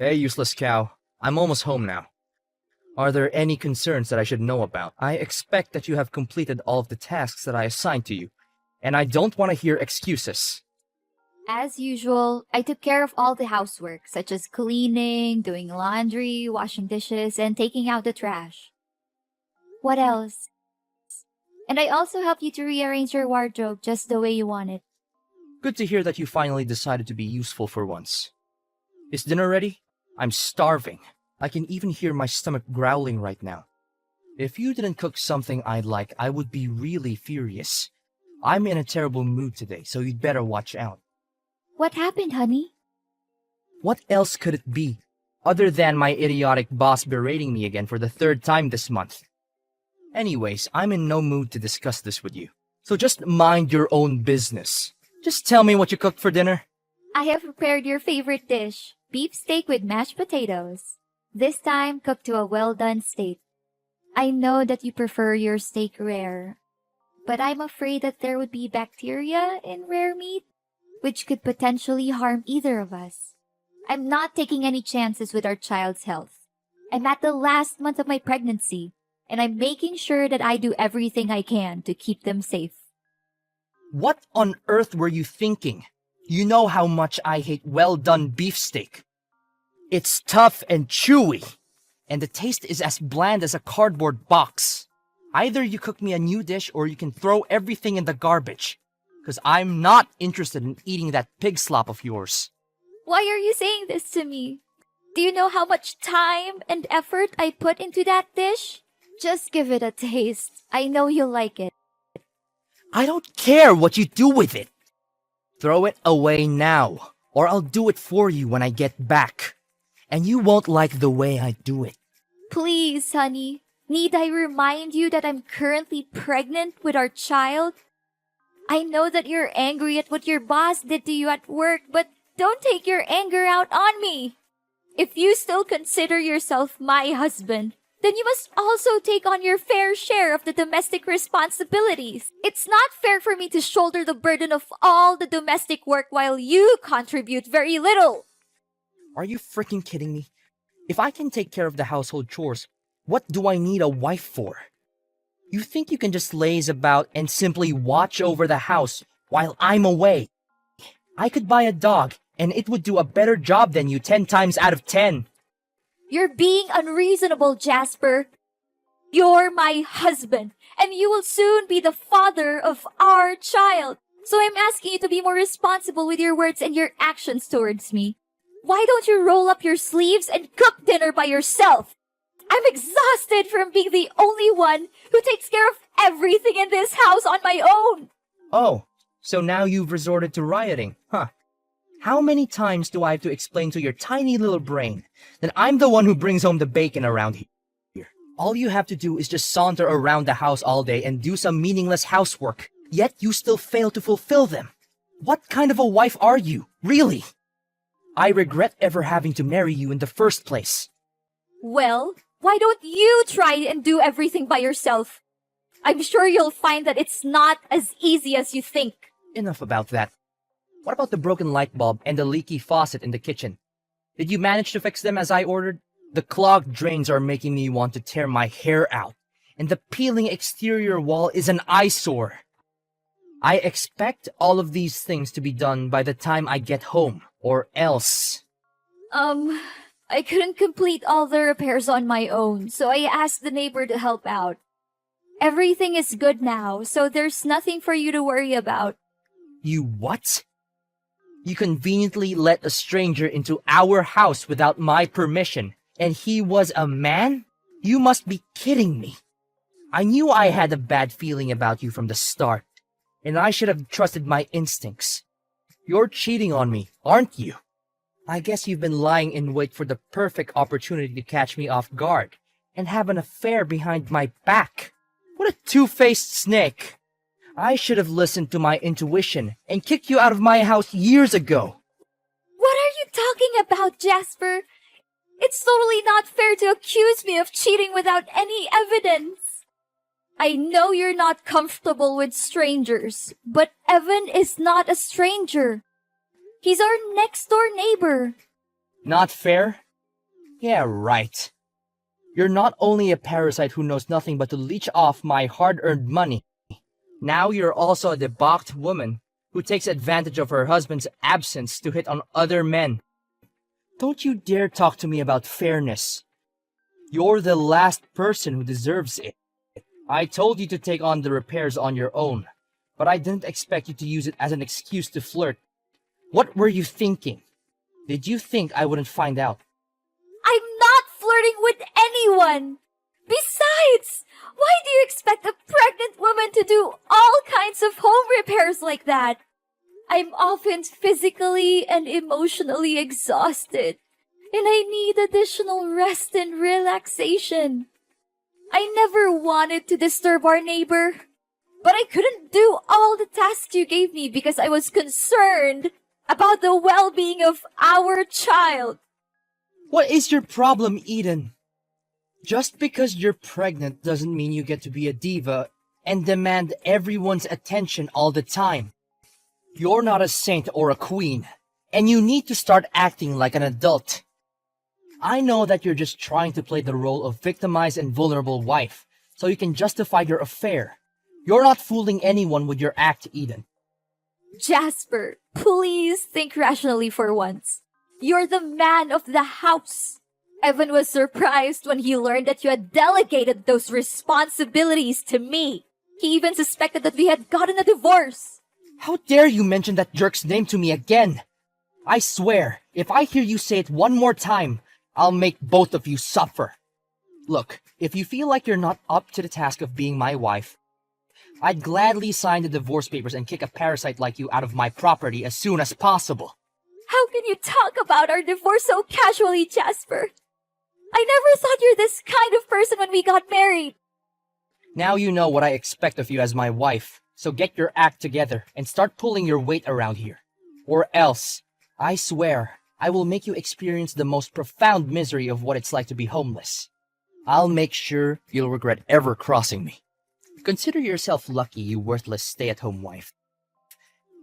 Hey, useless cow. I'm almost home now. Are there any concerns that I should know about? I expect that you have completed all of the tasks that I assigned to you, and I don't want to hear excuses. As usual, I took care of all the housework, such as cleaning, doing laundry, washing dishes, and taking out the trash. What else? And I also helped you to rearrange your wardrobe just the way you want it. Good to hear that you finally decided to be useful for once. Is dinner ready? I'm starving. I can even hear my stomach growling right now. If you didn't cook something I'd like, I would be really furious. I'm in a terrible mood today, so you'd better watch out. What happened, honey? What else could it be, other than my idiotic boss berating me again for the third time this month? Anyways, I'm in no mood to discuss this with you, so just mind your own business. Just tell me what you cooked for dinner. I have prepared your favorite dish, beef steak with mashed potatoes. This time, cooked to a well-done state. I know that you prefer your steak rare, but I'm afraid that there would be bacteria in rare meat, which could potentially harm either of us. I'm not taking any chances with our child's health. I'm at the last month of my pregnancy, and I'm making sure that I do everything I can to keep them safe. What on earth were you thinking? You know how much I hate well-done beefsteak. It's tough and chewy, and the taste is as bland as a cardboard box. Either you cook me a new dish or you can throw everything in the garbage, because I'm not interested in eating that pig slop of yours. Why are you saying this to me? Do you know how much time and effort I put into that dish? Just give it a taste. I know you'll like it. I don't care what you do with it. Throw it away now, or I'll do it for you when I get back. And you won't like the way I do it. Please, honey. Need I remind you that I'm currently pregnant with our child? I know that you're angry at what your boss did to you at work, but don't take your anger out on me. If you still consider yourself my husband, then you must also take on your fair share of the domestic responsibilities. It's not fair for me to shoulder the burden of all the domestic work while you contribute very little. Are you freaking kidding me? If I can take care of the household chores, what do I need a wife for? You think you can just laze about and simply watch over the house while I'm away? I could buy a dog, and it would do a better job than you 10 times out of 10. You're being unreasonable, Jasper. You're my husband, and you will soon be the father of our child. So I'm asking you to be more responsible with your words and your actions towards me. Why don't you roll up your sleeves and cook dinner by yourself? I'm exhausted from being the only one who takes care of everything in this house on my own. Oh, so now you've resorted to rioting, huh? How many times do I have to explain to your tiny little brain that I'm the one who brings home the bacon around here? All you have to do is just saunter around the house all day and do some meaningless housework, yet you still fail to fulfill them. What kind of a wife are you, really? I regret ever having to marry you in the first place. Well, why don't you try and do everything by yourself? I'm sure you'll find that it's not as easy as you think. Enough about that. What about the broken light bulb and the leaky faucet in the kitchen? Did you manage to fix them as I ordered? The clogged drains are making me want to tear my hair out, and the peeling exterior wall is an eyesore. I expect all of these things to be done by the time I get home, or else. I couldn't complete all the repairs on my own, so I asked the neighbor to help out. Everything is good now, so there's nothing for you to worry about. You what? You conveniently let a stranger into our house without my permission, and he was a man? You must be kidding me. I knew I had a bad feeling about you from the start, and I should have trusted my instincts. You're cheating on me, aren't you? I guess you've been lying in wait for the perfect opportunity to catch me off guard, and have an affair behind my back. What a two-faced snake. I should have listened to my intuition and kicked you out of my house years ago. What are you talking about, Jasper? It's totally not fair to accuse me of cheating without any evidence. I know you're not comfortable with strangers, but Evan is not a stranger. He's our next-door neighbor. Not fair? Yeah, right. You're not only a parasite who knows nothing but to leech off my hard-earned money. Now you're also a debauched woman who takes advantage of her husband's absence to hit on other men. Don't you dare talk to me about fairness. You're the last person who deserves it. I told you to take on the repairs on your own, but I didn't expect you to use it as an excuse to flirt. What were you thinking? Did you think I wouldn't find out? I'm not flirting with anyone! Besides, why do you expect a pregnant woman to do all kinds of home repairs like that? I'm often physically and emotionally exhausted, and I need additional rest and relaxation. I never wanted to disturb our neighbor, but I couldn't do all the tasks you gave me because I was concerned about the well-being of our child. What is your problem, Eden? Just because you're pregnant doesn't mean you get to be a diva and demand everyone's attention all the time. You're not a saint or a queen, and you need to start acting like an adult. I know that you're just trying to play the role of victimized and vulnerable wife, so you can justify your affair. You're not fooling anyone with your act, Eden. Jasper, please think rationally for once. You're the man of the house. Evan was surprised when he learned that you had delegated those responsibilities to me. He even suspected that we had gotten a divorce. How dare you mention that jerk's name to me again? I swear, if I hear you say it one more time, I'll make both of you suffer. Look, if you feel like you're not up to the task of being my wife, I'd gladly sign the divorce papers and kick a parasite like you out of my property as soon as possible. How can you talk about our divorce so casually, Jasper? I never thought you're this kind of person when we got married. Now you know what I expect of you as my wife, so get your act together and start pulling your weight around here. Or else, I swear, I will make you experience the most profound misery of what it's like to be homeless. I'll make sure you'll regret ever crossing me. Consider yourself lucky, you worthless stay-at-home wife,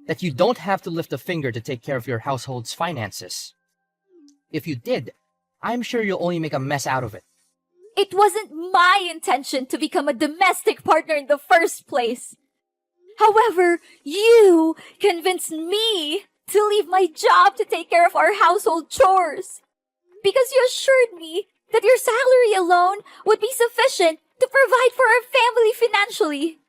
that you don't have to lift a finger to take care of your household's finances. If you did, I'm sure you'll only make a mess out of it. It wasn't my intention to become a domestic partner in the first place. However, you convinced me to leave my job to take care of our household chores. Because you assured me that your salary alone would be sufficient to provide for our family financially.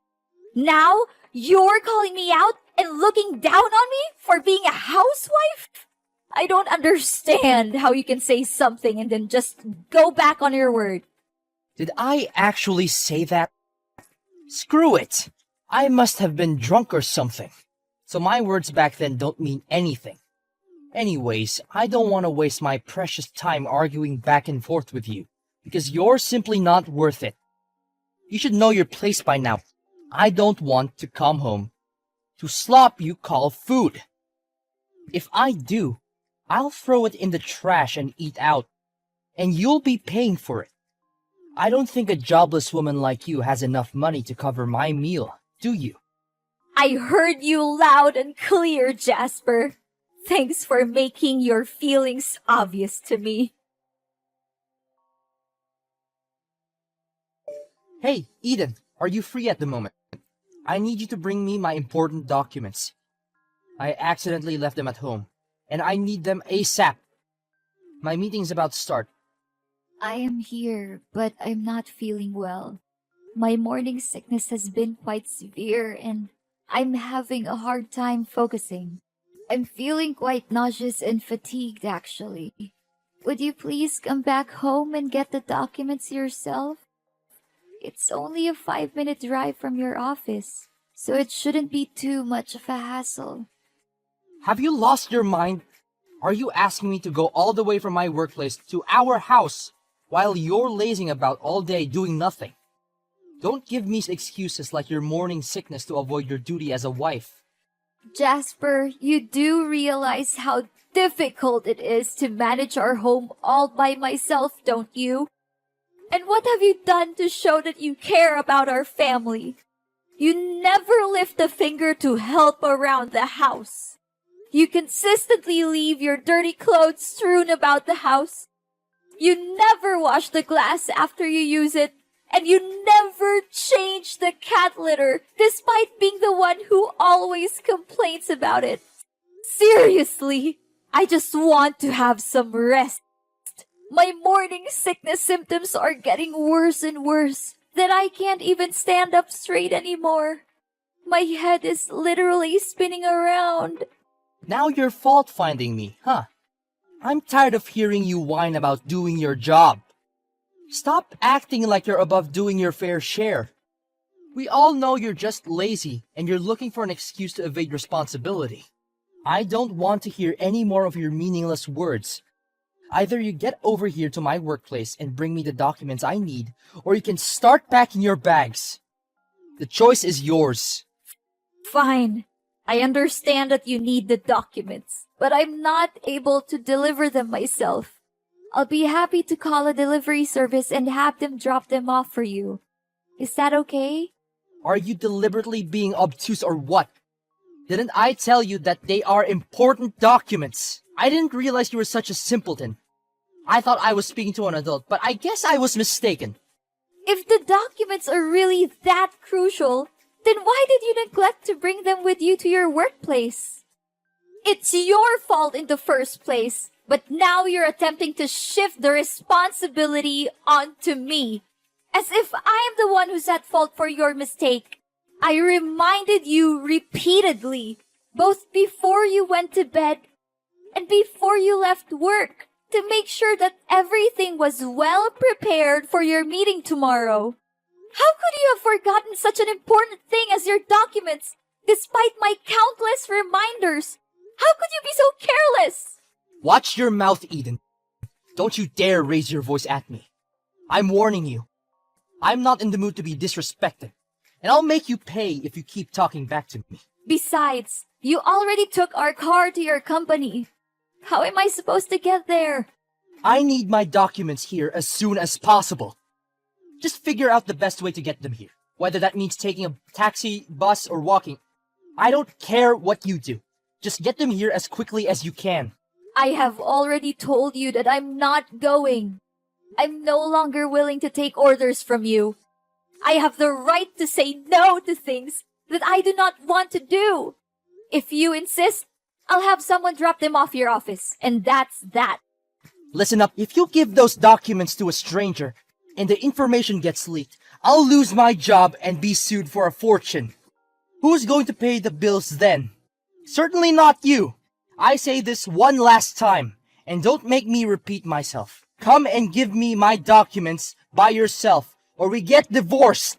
Now, you're calling me out and looking down on me for being a housewife? I don't understand how you can say something and then just go back on your word. Did I actually say that? Screw it! I must have been drunk or something. So my words back then don't mean anything. Anyways, I don't want to waste my precious time arguing back and forth with you, because you're simply not worth it. You should know your place by now. I don't want to come home to slop you call food. If I do, I'll throw it in the trash and eat out, and you'll be paying for it. I don't think a jobless woman like you has enough money to cover my meal, do you? I heard you loud and clear, Jasper. Thanks for making your feelings obvious to me. Hey, Eden, are you free at the moment? I need you to bring me my important documents. I accidentally left them at home, and I need them ASAP. My meeting's about to start. I am here, but I'm not feeling well. My morning sickness has been quite severe, and I'm having a hard time focusing. I'm feeling quite nauseous and fatigued, actually. Would you please come back home and get the documents yourself? It's only a 5-minute drive from your office, so it shouldn't be too much of a hassle. Have you lost your mind? Are you asking me to go all the way from my workplace to our house while you're lazing about all day doing nothing? Don't give me excuses like your morning sickness to avoid your duty as a wife. Jasper, you do realize how difficult it is to manage our home all by myself, don't you? And what have you done to show that you care about our family? You never lift a finger to help around the house. You consistently leave your dirty clothes strewn about the house. You never wash the glass after you use it. And you never change the cat litter, despite being the one who always complains about it. Seriously, I just want to have some rest. My morning sickness symptoms are getting worse and worse. That I can't even stand up straight anymore. My head is literally spinning around. Now you're fault-finding me, huh? I'm tired of hearing you whine about doing your job. Stop acting like you're above doing your fair share. We all know you're just lazy and you're looking for an excuse to evade responsibility. I don't want to hear any more of your meaningless words. Either you get over here to my workplace and bring me the documents I need, or you can start packing your bags. The choice is yours. Fine. I understand that you need the documents, but I'm not able to deliver them myself. I'll be happy to call a delivery service and have them drop them off for you. Is that okay? Are you deliberately being obtuse or what? Didn't I tell you that they are important documents? I didn't realize you were such a simpleton. I thought I was speaking to an adult, but I guess I was mistaken. If the documents are really that crucial, then why did you neglect to bring them with you to your workplace? It's your fault in the first place, but now you're attempting to shift the responsibility onto me. As if I am the one who's at fault for your mistake. I reminded you repeatedly, both before you went to bed and before you left work, to make sure that everything was well prepared for your meeting tomorrow. How could you have forgotten such an important thing as your documents, despite my countless reminders? How could you be so careless? Watch your mouth, Eden. Don't you dare raise your voice at me. I'm warning you. I'm not in the mood to be disrespected, and I'll make you pay if you keep talking back to me. Besides, you already took our car to your company. How am I supposed to get there? I need my documents here as soon as possible. Just figure out the best way to get them here. Whether that means taking a taxi, bus, or walking. I don't care what you do. Just get them here as quickly as you can. I have already told you that I'm not going. I'm no longer willing to take orders from you. I have the right to say no to things that I do not want to do. If you insist, I'll have someone drop them off your office, and that's that. Listen up, if you give those documents to a stranger, and the information gets leaked, I'll lose my job and be sued for a fortune. Who's going to pay the bills then? Certainly not you. I say this one last time, and don't make me repeat myself. Come and give me my documents by yourself, or we get divorced.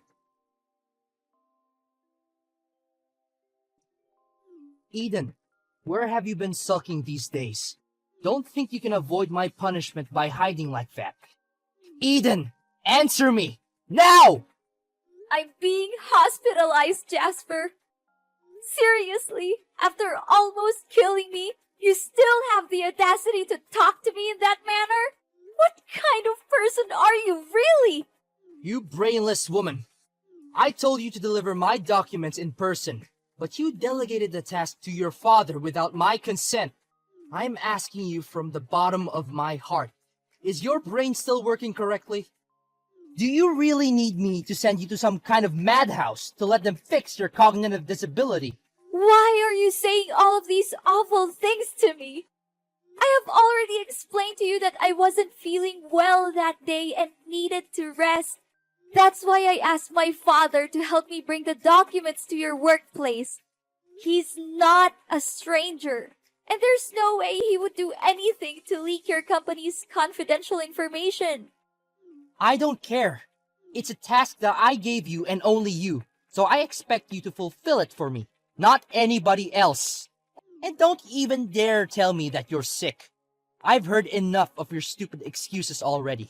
Eden, where have you been sulking these days? Don't think you can avoid my punishment by hiding like that. Eden, answer me! Now! I'm being hospitalized, Jasper. Seriously, after almost killing me, you still have the audacity to talk to me in that manner? What kind of person are you, really? You brainless woman. I told you to deliver my documents in person, but you delegated the task to your father without my consent. I'm asking you from the bottom of my heart. Is your brain still working correctly? Do you really need me to send you to some kind of madhouse to let them fix your cognitive disability? Why are you saying all of these awful things to me? I have already explained to you that I wasn't feeling well that day and needed to rest. That's why I asked my father to help me bring the documents to your workplace. He's not a stranger, and there's no way he would do anything to leak your company's confidential information. I don't care. It's a task that I gave you and only you, so I expect you to fulfill it for me, not anybody else. And don't even dare tell me that you're sick. I've heard enough of your stupid excuses already.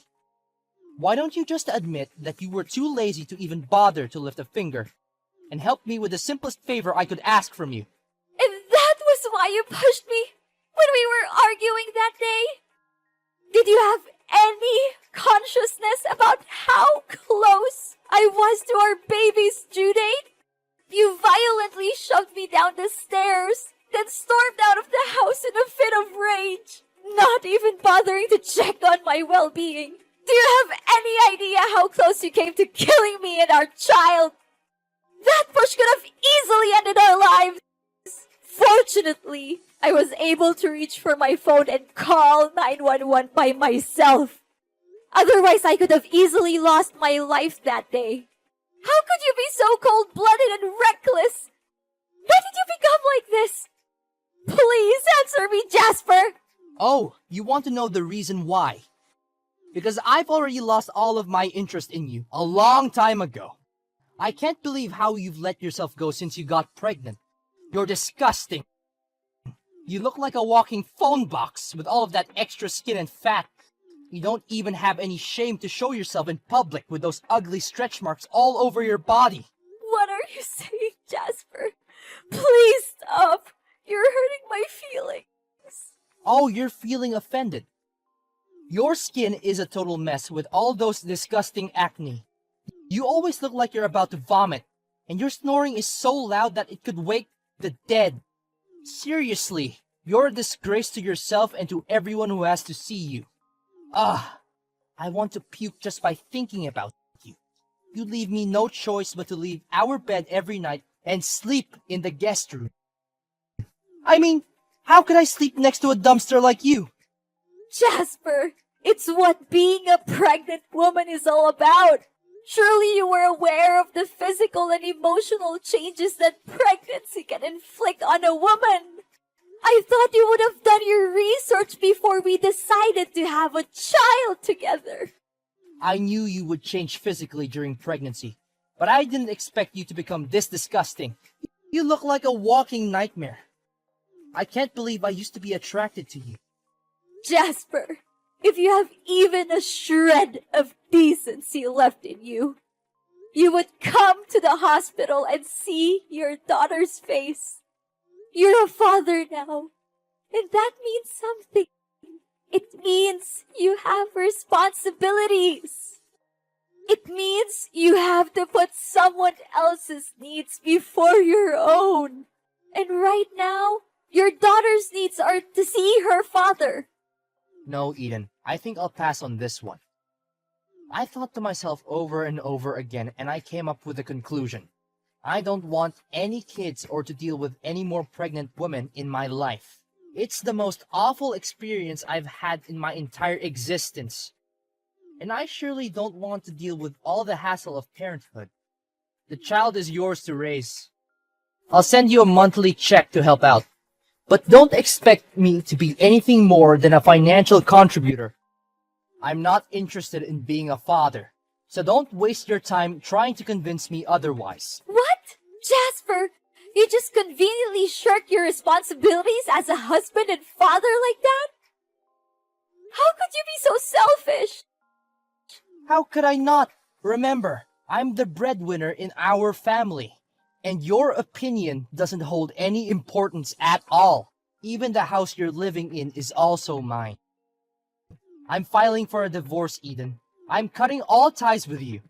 Why don't you just admit that you were too lazy to even bother to lift a finger, and help me with the simplest favor I could ask from you? And that was why you pushed me when we were arguing that day? Did you have any consciousness about how close I was to our baby's due date? You violently shoved me down the stairs, then stormed out of the house in a fit of rage. not even bothering to check on my well-being. Do you have any idea how close you came to killing me and our child? That push could have easily ended our lives. Fortunately, I was able to reach for my phone and call 911 by myself. Otherwise, I could have easily lost my life that day. How could you be so cold-blooded and reckless? Why did you become like this? Please answer me, Jasper! Oh, you want to know the reason why? Because I've already lost all of my interest in you a long time ago. I can't believe how you've let yourself go since you got pregnant. You're disgusting. You look like a walking phone box with all of that extra skin and fat. You don't even have any shame to show yourself in public with those ugly stretch marks all over your body. What are you saying, Jasper? Please stop. You're hurting my feelings. Oh, you're feeling offended. Your skin is a total mess with all those disgusting acne. You always look like you're about to vomit, and your snoring is so loud that it could wake the dead. Seriously, you're a disgrace to yourself and to everyone who has to see you. I want to puke just by thinking about you. You leave me no choice but to leave our bed every night and sleep in the guest room. I mean, how could I sleep next to a dumpster like you? Jasper, it's what being a pregnant woman is all about. Surely you were aware of the physical and emotional changes that pregnancy can inflict on a woman. I thought you would have done your research before we decided to have a child together. I knew you would change physically during pregnancy, but I didn't expect you to become this disgusting. You look like a walking nightmare. I can't believe I used to be attracted to you. Jasper, if you have even a shred of decency left in you, you would come to the hospital and see your daughter's face. You're a father now, and that means something. It means you have responsibilities. It means you have to put someone else's needs before your own. And right now, your daughter's needs are to see her father. No, Eden, I think I'll pass on this one. I thought to myself over and over again, and I came up with a conclusion. I don't want any kids or to deal with any more pregnant women in my life. It's the most awful experience I've had in my entire existence. And I surely don't want to deal with all the hassle of parenthood. The child is yours to raise. I'll send you a monthly check to help out. But don't expect me to be anything more than a financial contributor. I'm not interested in being a father, so don't waste your time trying to convince me otherwise. What? Jasper, you just conveniently shirk your responsibilities as a husband and father like that? How could you be so selfish? How could I not? Remember, I'm the breadwinner in our family. And your opinion doesn't hold any importance at all. Even the house you're living in is also mine. I'm filing for a divorce, Eden. I'm cutting all ties with you.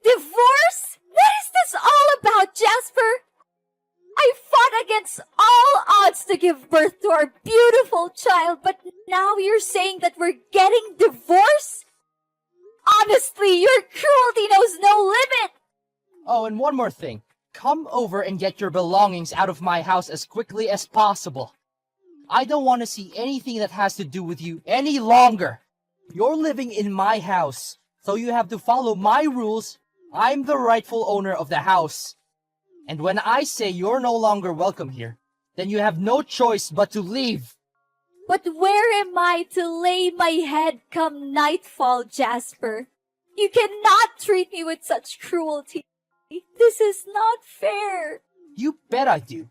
Divorce? What is this all about, Jasper? I fought against all odds to give birth to our beautiful child, but now you're saying that we're getting divorced? Honestly, your cruelty knows no limit! Oh, and one more thing. Come over and get your belongings out of my house as quickly as possible. I don't want to see anything that has to do with you any longer. You're living in my house, so you have to follow my rules. I'm the rightful owner of the house. And when I say you're no longer welcome here, then you have no choice but to leave. But where am I to lay my head come nightfall, Jasper? You cannot treat me with such cruelty. This is not fair. You bet I do.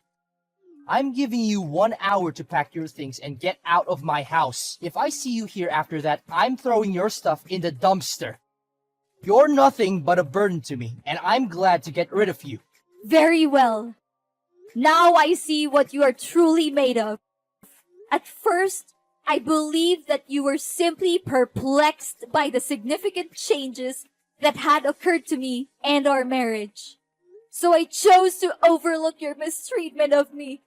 I'm giving you 1 hour to pack your things and get out of my house. If I see you here after that, I'm throwing your stuff in the dumpster. You're nothing but a burden to me, and I'm glad to get rid of you. Very well. Now I see what you are truly made of. At first, I believed that you were simply perplexed by the significant changes that had occurred to me and our marriage. So I chose to overlook your mistreatment of me.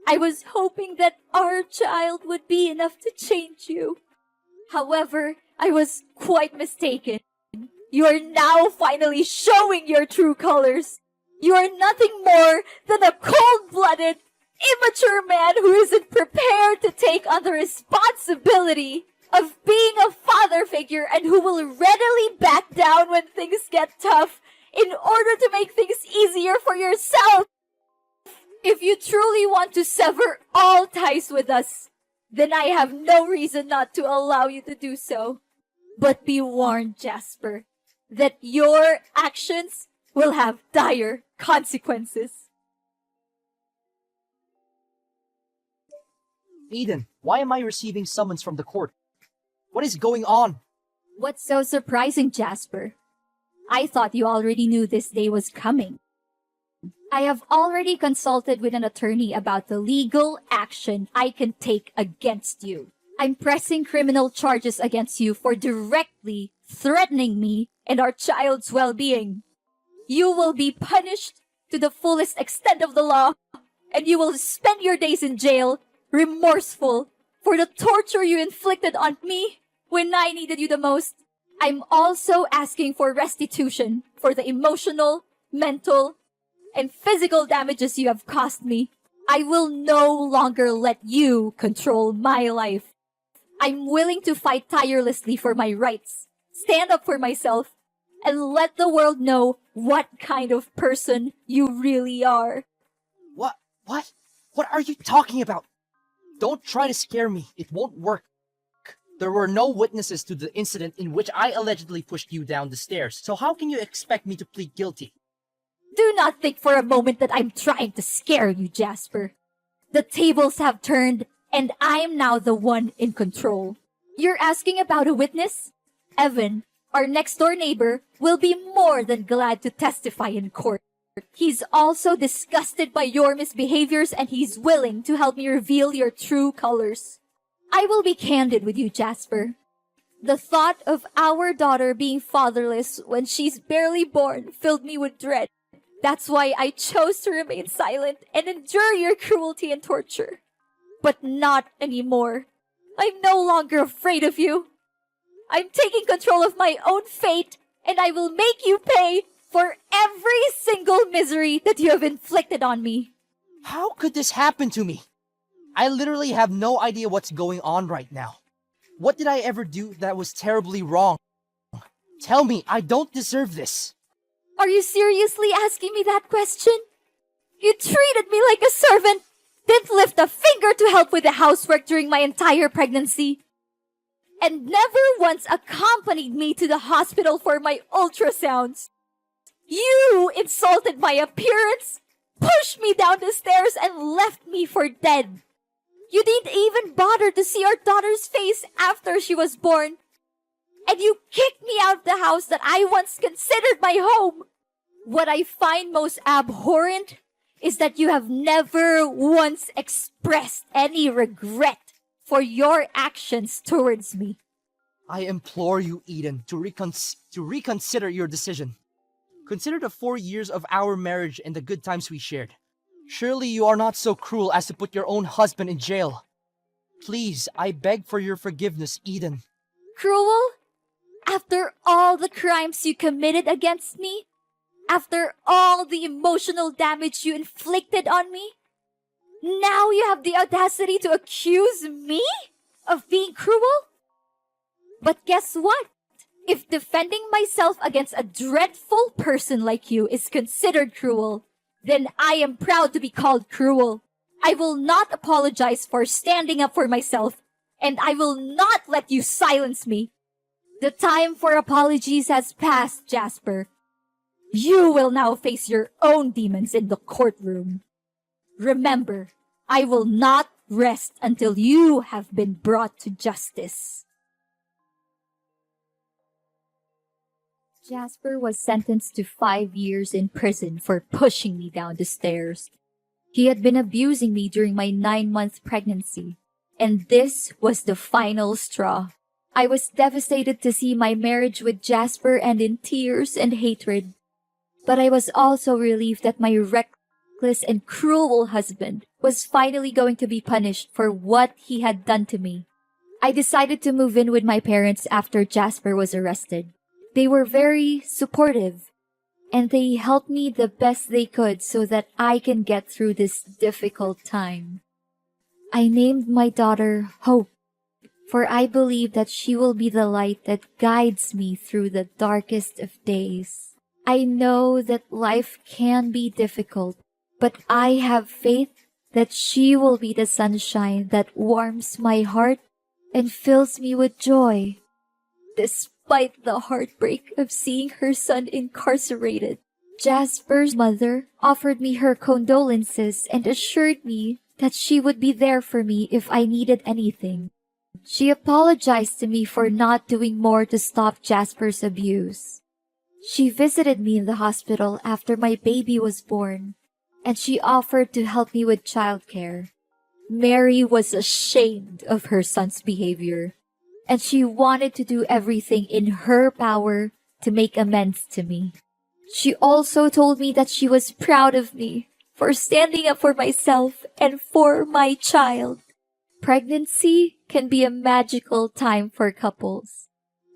I was hoping that our child would be enough to change you. However, I was quite mistaken. You are now finally showing your true colors. You are nothing more than a cold-blooded, immature man who isn't prepared to take on the responsibility of being a father figure and who will readily back down when things get tough in order to make things easier for yourself. If you truly want to sever all ties with us, then I have no reason not to allow you to do so. But be warned, Jasper, that your actions will have dire consequences. Eden, why am I receiving summons from the court? What is going on? What's so surprising, Jasper? I thought you already knew this day was coming. I have already consulted with an attorney about the legal action I can take against you. I'm pressing criminal charges against you for directly threatening me and our child's well-being. You will be punished to the fullest extent of the law, and you will spend your days in jail, remorseful for the torture you inflicted on me when I needed you the most. I'm also asking for restitution for the emotional, mental, and physical damages you have caused me. I will no longer let you control my life. I'm willing to fight tirelessly for my rights, stand up for myself, and let the world know what kind of person you really are. What? What are you talking about? Don't try to scare me. It won't work. There were no witnesses to the incident in which I allegedly pushed you down the stairs, so how can you expect me to plead guilty? Do not think for a moment that I'm trying to scare you, Jasper. The tables have turned, and I'm now the one in control. You're asking about a witness? Evan, our next-door neighbor, will be more than glad to testify in court. He's also disgusted by your misbehaviors, and he's willing to help me reveal your true colors. I will be candid with you, Jasper. The thought of our daughter being fatherless when she's barely born filled me with dread. That's why I chose to remain silent and endure your cruelty and torture. But not anymore. I'm no longer afraid of you. I'm taking control of my own fate, and I will make you pay for every single misery that you have inflicted on me. How could this happen to me? I literally have no idea what's going on right now. What did I ever do that was terribly wrong? Tell me, I don't deserve this. Are you seriously asking me that question? You treated me like a servant, didn't lift a finger to help with the housework during my entire pregnancy, and never once accompanied me to the hospital for my ultrasounds. You insulted my appearance, pushed me down the stairs, and left me for dead. You didn't even bother to see our daughter's face after she was born. And you kicked me out of the house that I once considered my home. What I find most abhorrent is that you have never once expressed any regret for your actions towards me. I implore you, Eden, to reconsider your decision. Consider the 4 years of our marriage and the good times we shared. Surely you are not so cruel as to put your own husband in jail. Please, I beg for your forgiveness, Eden. Cruel? After all the crimes you committed against me? After all the emotional damage you inflicted on me? Now you have the audacity to accuse me of being cruel? But guess what? If defending myself against a dreadful person like you is considered cruel, then I am proud to be called cruel. I will not apologize for standing up for myself, and I will not let you silence me. The time for apologies has passed, Jasper. You will now face your own demons in the courtroom. Remember, I will not rest until you have been brought to justice. Jasper was sentenced to 5 years in prison for pushing me down the stairs. He had been abusing me during my 9-month pregnancy, and this was the final straw. I was devastated to see my marriage with Jasper end in tears and hatred. But I was also relieved that my reckless and cruel husband was finally going to be punished for what he had done to me. I decided to move in with my parents after Jasper was arrested. They were very supportive, and they helped me the best they could so that I can get through this difficult time. I named my daughter Hope, for I believe that she will be the light that guides me through the darkest of days. I know that life can be difficult, but I have faith that she will be the sunshine that warms my heart and fills me with joy. Despite the heartbreak of seeing her son incarcerated, Jasper's mother offered me her condolences and assured me that she would be there for me if I needed anything. She apologized to me for not doing more to stop Jasper's abuse. She visited me in the hospital after my baby was born, and she offered to help me with childcare. Mary was ashamed of her son's behavior, and she wanted to do everything in her power to make amends to me. She also told me that she was proud of me for standing up for myself and for my child. Pregnancy can be a magical time for couples,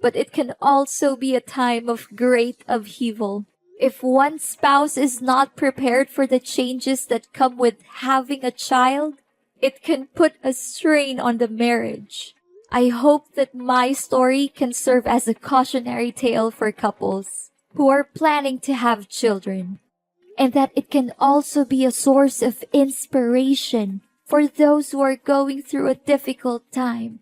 but it can also be a time of great upheaval. If one spouse is not prepared for the changes that come with having a child, it can put a strain on the marriage. I hope that my story can serve as a cautionary tale for couples who are planning to have children, and that it can also be a source of inspiration for those who are going through a difficult time.